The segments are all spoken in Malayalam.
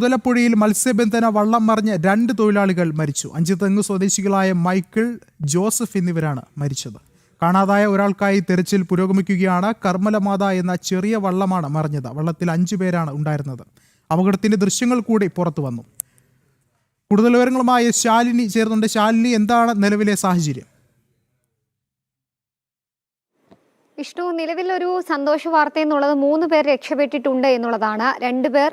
മുതലപ്പുഴയിൽ മത്സ്യബന്ധന വള്ളം മറിഞ്ഞ് 2 തൊഴിലാളികൾ മരിച്ചു. അഞ്ചുതെങ്ങ് സ്വദേശികളായ മൈക്കിൾ, ജോസഫ് എന്നിവരാണ് മരിച്ചത്. കാണാതായ ഒരാൾക്കായി തെരച്ചിൽ പുരോഗമിക്കുകയാണ്. കർമ്മലമാത എന്ന ചെറിയ വള്ളമാണ് മറിഞ്ഞത്. വള്ളത്തിൽ 5 പേരാണ് ഉണ്ടായിരുന്നത്. അപകടത്തിന്റെ ദൃശ്യങ്ങൾ കൂടി പുറത്തു വന്നു. കൂടുതൽ വിവരങ്ങളുമായി ശാലിനി ചേർന്നുണ്ട്. ശാലിനി, എന്താണ് നിലവിലെ സാഹചര്യം? വിഷ്ണു, നിലവിലൊരു സന്തോഷ വാർത്ത എന്നുള്ളത് 3 പേർ രക്ഷപ്പെട്ടിട്ടുണ്ട് എന്നുള്ളതാണ്. 2 പേർ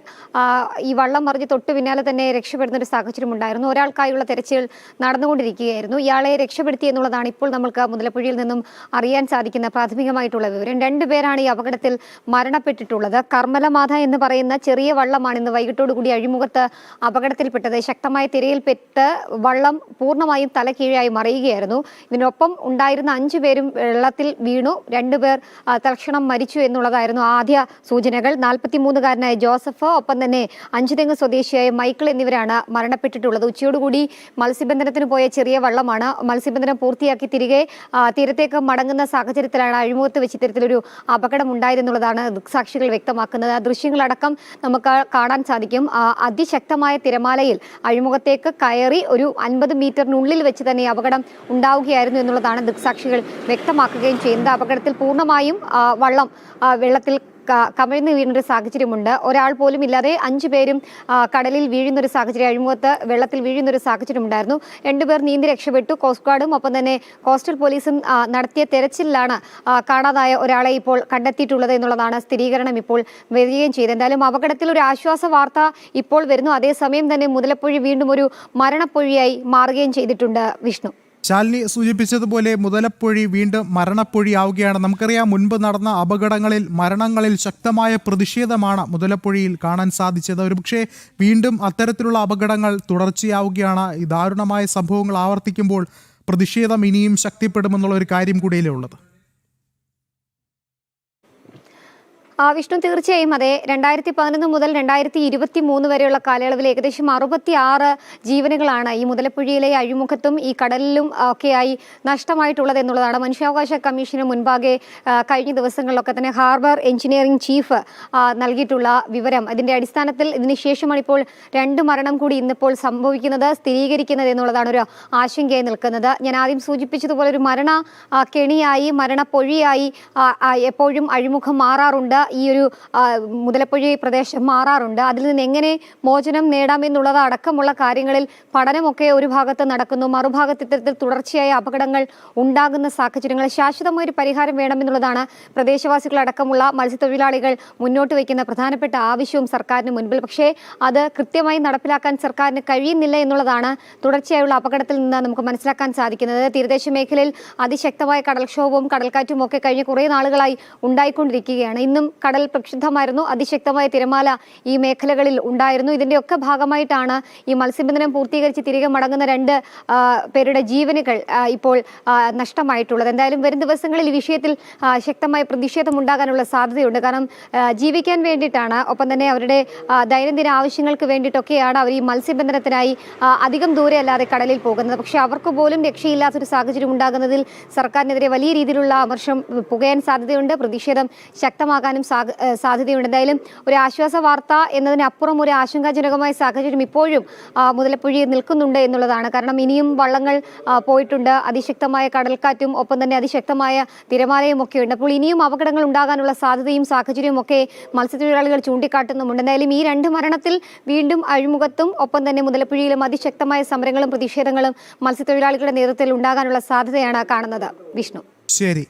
ഈ വള്ളം മറിഞ്ഞ് തൊട്ടു പിന്നാലെ തന്നെ രക്ഷപ്പെടുന്ന ഒരു സാഹചര്യം ഉണ്ടായിരുന്നു. ഒരാൾക്കായുള്ള തെരച്ചിൽ നടന്നുകൊണ്ടിരിക്കുകയായിരുന്നു. ഇയാളെ രക്ഷപ്പെടുത്തി എന്നുള്ളതാണ് ഇപ്പോൾ നമ്മൾക്ക് മുതലപ്പുഴയിൽ നിന്നും അറിയാൻ സാധിക്കുന്ന പ്രാഥമികമായിട്ടുള്ള വിവരം. 2 പേരാണ് ഈ അപകടത്തിൽ മരണപ്പെട്ടിട്ടുള്ളത്. കർമ്മലമാത എന്ന് പറയുന്ന ചെറിയ വള്ളമാണ് ഇന്ന് വൈകിട്ടോടുകൂടി അഴിമുഖത്ത് അപകടത്തിൽപ്പെട്ടത്. ശക്തമായ തിരയിൽപ്പെട്ട് വള്ളം പൂർണ്ണമായും തലകീഴായി മറിയുകയായിരുന്നു. ഇതിനൊപ്പം ഉണ്ടായിരുന്ന 5 പേരും വെള്ളത്തിൽ വീണു. 2 പേർ തൽക്ഷണം മരിച്ചു എന്നുള്ളതായിരുന്നു ആദ്യ സൂചനകൾ. 43-കാരനായ ജോസഫ്, ഒപ്പം തന്നെ അഞ്ചുതെങ്ങ് സ്വദേശിയായ മൈക്കിൾ എന്നിവരാണ് മരണപ്പെട്ടിട്ടുള്ളത്. ഉച്ചയോടുകൂടി മത്സ്യബന്ധനത്തിന് പോയ ചെറിയ വള്ളമാണ്. മത്സ്യബന്ധനം പൂർത്തിയാക്കി തിരികെ തീരത്തേക്ക് മടങ്ങുന്ന സാഹചര്യത്തിലാണ് അഴിമുഖത്ത് വെച്ച് ഇത്തരത്തിലൊരു അപകടം ഉണ്ടായതെന്നുള്ളതാണ് ദൃക്സാക്ഷികൾ വ്യക്തമാക്കുന്നത്. ആ ദൃശ്യങ്ങളടക്കം നമുക്ക് കാണാൻ സാധിക്കും. അതിശക്തമായ തിരമാലയിൽ അഴിമുഖത്തേക്ക് കയറി ഒരു 50 മീറ്ററിനുള്ളിൽ വെച്ച് തന്നെ അപകടം ഉണ്ടാവുകയായിരുന്നു എന്നുള്ളതാണ് ദൃക്സാക്ഷികൾ വ്യക്തമാക്കുകയും ചെയ്യുന്നത്. അപകടത്തിൽ പൂർണ്ണമായും വള്ളം വെള്ളത്തിൽ കമിഴ്ന്നു വീഴുന്നൊരു സാഹചര്യമുണ്ട്. ഒരാൾ പോലും ഇല്ലാതെ 5 പേരും കടലിൽ വീഴുന്നൊരു സാഹചര്യം, അഴിമുഖത്ത് വെള്ളത്തിൽ വീഴുന്നൊരു സാഹചര്യം ഉണ്ടായിരുന്നു. 2 പേർ നീന്തി രക്ഷപ്പെട്ടു. കോസ്റ്റ് ഗാർഡും ഒപ്പം തന്നെ കോസ്റ്റൽ പോലീസും നടത്തിയ തെരച്ചിലാണ് കാണാതായ ഒരാളെ ഇപ്പോൾ കണ്ടെത്തിയിട്ടുള്ളത് എന്നുള്ളതാണ് സ്ഥിരീകരണം ഇപ്പോൾ വരികയും ചെയ്തത്. എന്തായാലും അപകടത്തിൽ ഒരു ആശ്വാസ വാർത്ത ഇപ്പോൾ വരുന്നു. അതേസമയം തന്നെ മുതലപ്പുഴ വീണ്ടും ഒരു മരണപ്പൊഴിയായി മാറുകയും ചെയ്തിട്ടുണ്ട്. വിഷ്ണു, ശാലിനി സൂചിപ്പിച്ചതുപോലെ മുതലപ്പൊഴി വീണ്ടും മരണപ്പൊഴിയാവുകയാണ്. നമുക്കറിയാം, മുൻപ് നടന്ന അപകടങ്ങളിൽ, മരണങ്ങളിൽ ശക്തമായ പ്രതിഷേധമാണ് മുതലപ്പൊഴിയിൽ കാണാൻ സാധിച്ചത്. ഒരുപക്ഷെ വീണ്ടും അത്തരത്തിലുള്ള അപകടങ്ങൾ തുടർച്ചയാവുകയാണ്. ഈ ദാരുണമായ സംഭവങ്ങൾ ആവർത്തിക്കുമ്പോൾ പ്രതിഷേധം ഇനിയും ശക്തിപ്പെടുമെന്നുള്ള ഒരു കാര്യം കൂടിയല്ലേ ഉള്ളത്? വിഷ്ണു, തീർച്ചയായും അതെ. 2011 മുതൽ 2023 വരെയുള്ള കാലയളവിൽ ഏകദേശം 66 ജീവനുകളാണ് ഈ മുതലപ്പുഴയിലെ അഴിമുഖത്തും ഈ കടലിലും ഒക്കെയായി നഷ്ടമായിട്ടുള്ളത് എന്നുള്ളതാണ് മനുഷ്യാവകാശ കമ്മീഷന് മുൻപാകെ കഴിഞ്ഞ ദിവസങ്ങളിലൊക്കെ തന്നെ ഹാർബർ എഞ്ചിനീയറിംഗ് ചീഫ് നൽകിയിട്ടുള്ള വിവരം. അതിന്റെ അടിസ്ഥാനത്തിൽ ഇതിനുശേഷമാണ് ഇപ്പോൾ 2 മരണം കൂടി ഇന്നിപ്പോൾ സംഭവിക്കുന്നത്, സ്ഥിരീകരിക്കുന്നത് എന്നുള്ളതാണ് ഒരു ആശങ്കയായി നിൽക്കുന്നത്. ഞാൻ ആദ്യം സൂചിപ്പിച്ചതുപോലെ ഒരു മരണ കെണിയായി, മരണപ്പൊഴിയായി എപ്പോഴും അഴിമുഖം മാറാറുണ്ട്. ഈ ഒരു മുതലപ്പുഴ പ്രദേശം മാറാറുണ്ട്. അതിൽ നിന്ന് എങ്ങനെ മോചനം നേടാമെന്നുള്ളത് അടക്കമുള്ള കാര്യങ്ങളിൽ പഠനമൊക്കെ ഒരു ഭാഗത്ത് നടക്കുന്നു. മറുഭാഗത്ത് ഇത്തരത്തിൽ തുടർച്ചയായ അപകടങ്ങൾ ഉണ്ടാകുന്ന സാഹചര്യങ്ങൾ ശാശ്വതമായ ഒരു പരിഹാരം വേണമെന്നുള്ളതാണ് പ്രദേശവാസികളടക്കമുള്ള മത്സ്യത്തൊഴിലാളികൾ മുന്നോട്ട് വയ്ക്കുന്ന പ്രധാനപ്പെട്ട ആവശ്യവും സർക്കാരിന് മുൻപിൽ. പക്ഷേ അത് കൃത്യമായി നടപ്പിലാക്കാൻ സർക്കാരിന് കഴിയുന്നില്ല എന്നുള്ളതാണ് തുടർച്ചയായുള്ള അപകടത്തിൽ നിന്ന് നമുക്ക് മനസ്സിലാക്കാൻ സാധിക്കുന്നത്. തീരദേശ മേഖലയിൽ അതിശക്തമായ കടൽക്ഷോഭവും കടൽക്കാറ്റും ഒക്കെ കഴിഞ്ഞ കുറേ നാളുകളായി ഉണ്ടായിക്കൊണ്ടിരിക്കുകയാണ്. ഇന്നും കടൽ പ്രക്ഷുബ്ധമായിരുന്നു. അതിശക്തമായ തിരമാല ഈ മേഖലകളിൽ ഉണ്ടായിരുന്നു. ഇതിന്റെയൊക്കെ ഭാഗമായിട്ടാണ് ഈ മത്സ്യബന്ധനം പൂർത്തീകരിച്ച് തിരികെ മടങ്ങുന്ന 2 പേരുടെ ജീവനുകൾ ഇപ്പോൾ നഷ്ടമായിട്ടുള്ളത്. എന്തായാലും വരും ദിവസങ്ങളിൽ ഈ വിഷയത്തിൽ ശക്തമായ പ്രതിഷേധം ഉണ്ടാകാനുള്ള സാധ്യതയുണ്ട്. കാരണം ജീവിക്കാൻ വേണ്ടിയിട്ടാണ്, ഒപ്പം തന്നെ അവരുടെ ദൈനംദിന ആവശ്യങ്ങൾക്ക് വേണ്ടിയിട്ടൊക്കെയാണ് അവർ ഈ മത്സ്യബന്ധനത്തിനായി അധികം ദൂരെ അല്ലാതെ കടലിൽ പോകുന്നത്. പക്ഷേ അവർക്ക് പോലും രക്ഷയില്ലാത്തൊരു സാഹചര്യം ഉണ്ടാകുന്നതിൽ സർക്കാരിനെതിരെ വലിയ രീതിയിലുള്ള അമർഷം പുകയാൻ സാധ്യതയുണ്ട്. പ്രതിഷേധം ശക്തമാകാനും സാധ്യതയുണ്ട്. എന്തായാലും ഒരു ആശ്വാസ വാർത്ത എന്നതിനപ്പുറം ഒരു ആശങ്കാജനകമായ സാഹചര്യം ഇപ്പോഴും മുതലപ്പുഴയിൽ നിൽക്കുന്നുണ്ട് എന്നുള്ളതാണ്. കാരണം ഇനിയും വള്ളങ്ങൾ പോയിട്ടുണ്ട്. അതിശക്തമായ കടൽക്കാറ്റും ഒപ്പം തന്നെ അതിശക്തമായ തിരമാലയും ഒക്കെ ഉണ്ട്. അപ്പോൾ ഇനിയും അപകടങ്ങൾ ഉണ്ടാകാനുള്ള സാധ്യതയും സാഹചര്യവും ഒക്കെ മത്സ്യത്തൊഴിലാളികൾ ചൂണ്ടിക്കാട്ടുന്നുമുണ്ട്. എന്തായാലും ഈ 2 മരണത്തിൽ വീണ്ടും അഴിമുഖത്തും ഒപ്പം തന്നെ മുതലപ്പുഴയിലും അതിശക്തമായ സമരങ്ങളും പ്രതിഷേധങ്ങളും മത്സ്യത്തൊഴിലാളികളുടെ നേതൃത്വത്തിൽ ഉണ്ടാകാനുള്ള സാധ്യതയാണ് കാണുന്നത്. വിഷ്ണു, ശരി.